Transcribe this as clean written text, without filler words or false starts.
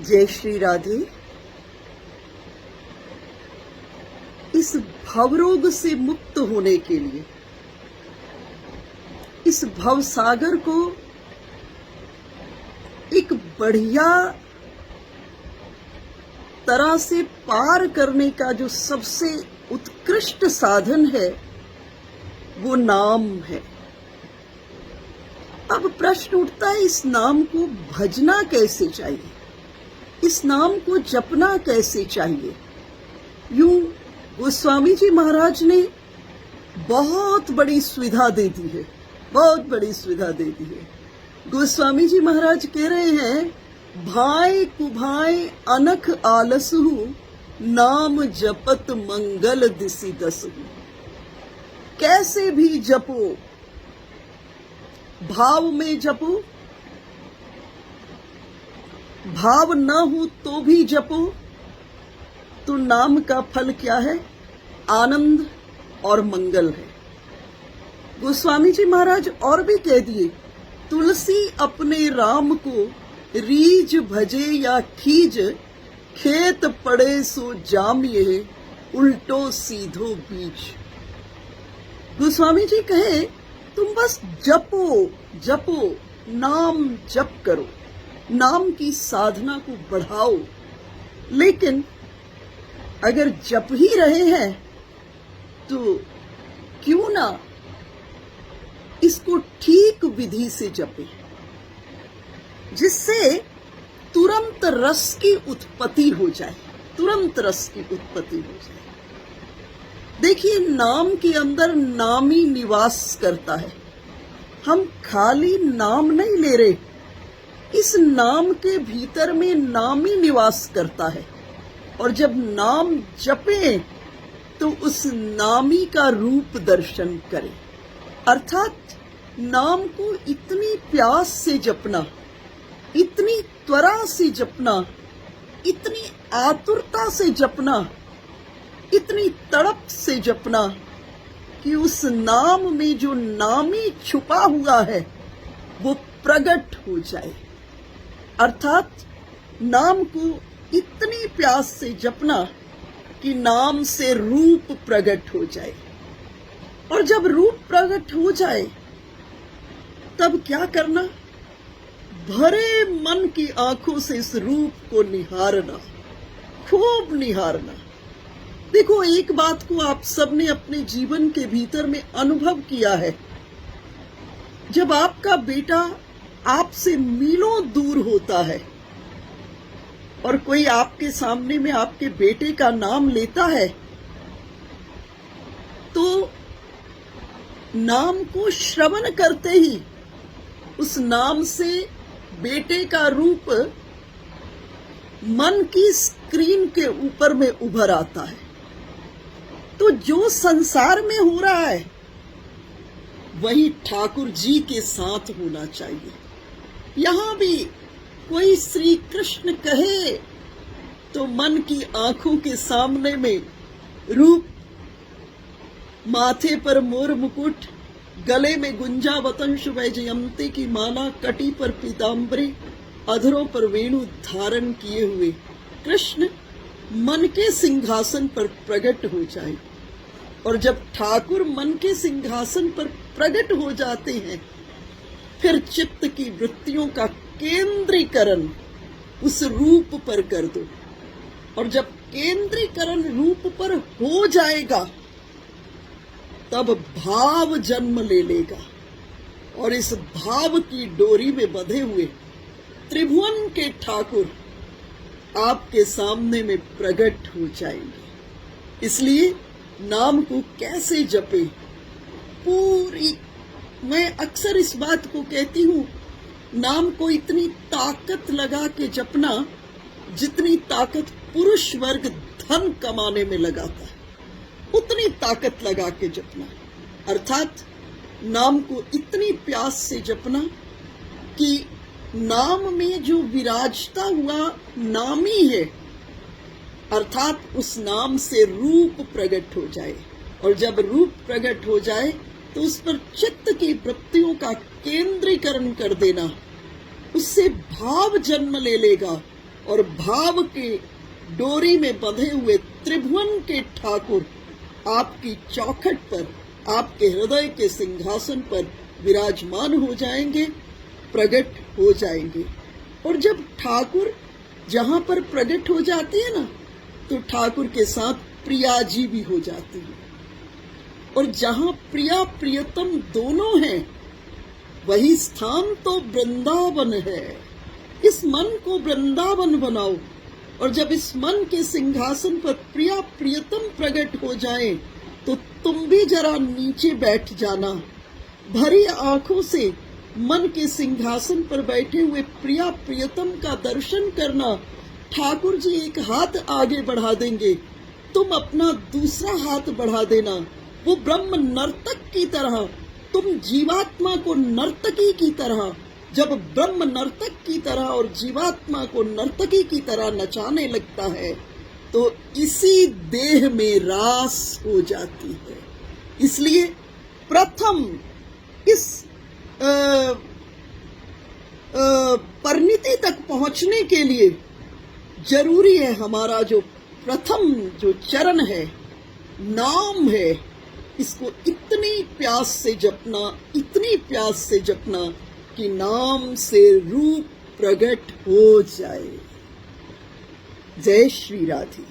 जय श्री राधे। इस भवरोग से मुक्त होने के लिए, इस भवसागर को एक बढ़िया तरह से पार करने का जो सबसे उत्कृष्ट साधन है वो नाम है। अब प्रश्न उठता है, इस नाम को भजना कैसे चाहिए, इस नाम को जपना कैसे चाहिए। यूं गोस्वामी जी महाराज ने बहुत बड़ी सुविधा दे दी है, बहुत बड़ी सुविधा दे दी है। गोस्वामी जी महाराज कह रहे हैं, भाई कुभाई अनख आलसहु, नाम जपत मंगल दिसि दसहु। कैसे भी जपो, भाव में जपो, भाव न हो तो भी जपो, तो नाम का फल क्या है? आनंद और मंगल है। गोस्वामी जी महाराज और भी कह दिए, तुलसी अपने राम को रीज भजे या खीज, खेत पड़े सो जामिए, उल्टो सीधो बीज। गोस्वामी जी कहे, तुम बस जपो जपो, नाम जप करो, नाम की साधना को बढ़ाओ। लेकिन अगर जप ही रहे हैं तो क्यों ना इसको ठीक विधि से जपे, जिससे तुरंत रस की उत्पत्ति हो जाए, तुरंत रस की उत्पत्ति हो जाए। देखिए, नाम के अंदर नामी निवास करता है। हम खाली नाम नहीं ले रहे, इस नाम के भीतर में नामी निवास करता है। और जब नाम जपें तो उस नामी का रूप दर्शन करें। अर्थात नाम को इतनी प्यास से जपना, इतनी त्वरा से जपना, इतनी आतुरता से जपना, इतनी तड़प से जपना कि उस नाम में जो नामी छुपा हुआ है वो प्रकट हो जाए। अर्थात नाम को इतनी प्यास से जपना कि नाम से रूप प्रकट हो जाए। और जब रूप प्रकट हो जाए तब क्या करना? भरे मन की आंखों से इस रूप को निहारना, खूब निहारना। देखो, एक बात को आप सबने अपने जीवन के भीतर में अनुभव किया है, जब आपका बेटा आपसे मीलों दूर होता है और कोई आपके सामने में आपके बेटे का नाम लेता है, तो नाम को श्रवण करते ही उस नाम से बेटे का रूप मन की स्क्रीन के ऊपर में उभर आता है। तो जो संसार में हो रहा है वही ठाकुर जी के साथ होना चाहिए। यहां भी कोई श्री कृष्ण कहे तो मन की आंखों के सामने में रूप, माथे पर मोर मुकुट, गले में गुंजावतंश वैजयंती की माला, कटी पर पीतांबरी, अधरों पर वेणु धारण किए हुए कृष्ण मन के सिंहासन पर प्रकट हो जाए। और जब ठाकुर मन के सिंहासन पर प्रकट हो जाते हैं, फिर चित्त की वृत्तियों का केंद्रीकरण उस रूप पर कर दो। और जब केंद्रीकरण रूप पर हो जाएगा तब भाव जन्म ले लेगा, और इस भाव की डोरी में बंधे हुए त्रिभुवन के ठाकुर आपके सामने में प्रकट हो जाएंगे। इसलिए नाम को कैसे जपे, पूरी, मैं अक्सर इस बात को कहती हूं, नाम को इतनी ताकत लगा के जपना जितनी ताकत पुरुष वर्ग धन कमाने में लगाता है, उतनी ताकत लगा के जपना। अर्थात नाम को इतनी प्यास से जपना कि नाम में जो विराजता हुआ नामी है, अर्थात उस नाम से रूप प्रकट हो जाए। और जब रूप प्रकट हो जाए तो उस पर चित्त की वृत्तियों का केंद्रीकरण कर देना, उससे भाव जन्म ले लेगा और भाव के डोरी में बंधे हुए त्रिभुवन के ठाकुर आपकी चौखट पर, आपके हृदय के सिंहासन पर विराजमान हो जाएंगे, प्रकट हो जाएंगे। और जब ठाकुर जहां पर प्रकट हो जाती है ना, तो ठाकुर के साथ प्रिया जी भी हो जाती है। और जहां प्रिया प्रियतम दोनों हैं, वही स्थान तो वृंदावन है। इस मन को वृंदावन बनाओ, और जब इस मन के सिंहासन पर प्रिया प्रियतम प्रकट हो जाए, तो तुम भी जरा नीचे बैठ जाना। भरी आंखों से मन के सिंहासन पर बैठे हुए प्रिया प्रियतम का दर्शन करना। ठाकुर जी एक हाथ आगे बढ़ा देंगे, तुम अपना दूसरा हाथ बढ़ा देना। वो ब्रह्म नर्तक की तरह, तुम जीवात्मा को नर्तकी की तरह, जब ब्रह्म नर्तक की तरह और जीवात्मा को नर्तकी की तरह नचाने लगता है, तो इसी देह में रास हो जाती है। इसलिए प्रथम इस परिणति तक पहुंचने के लिए जरूरी है हमारा जो प्रथम जो चरण है, नाम है, इसको इतनी प्यास से जपना, इतनी प्यास से जपना कि नाम से रूप प्रकट हो जाए। जय श्री राधे।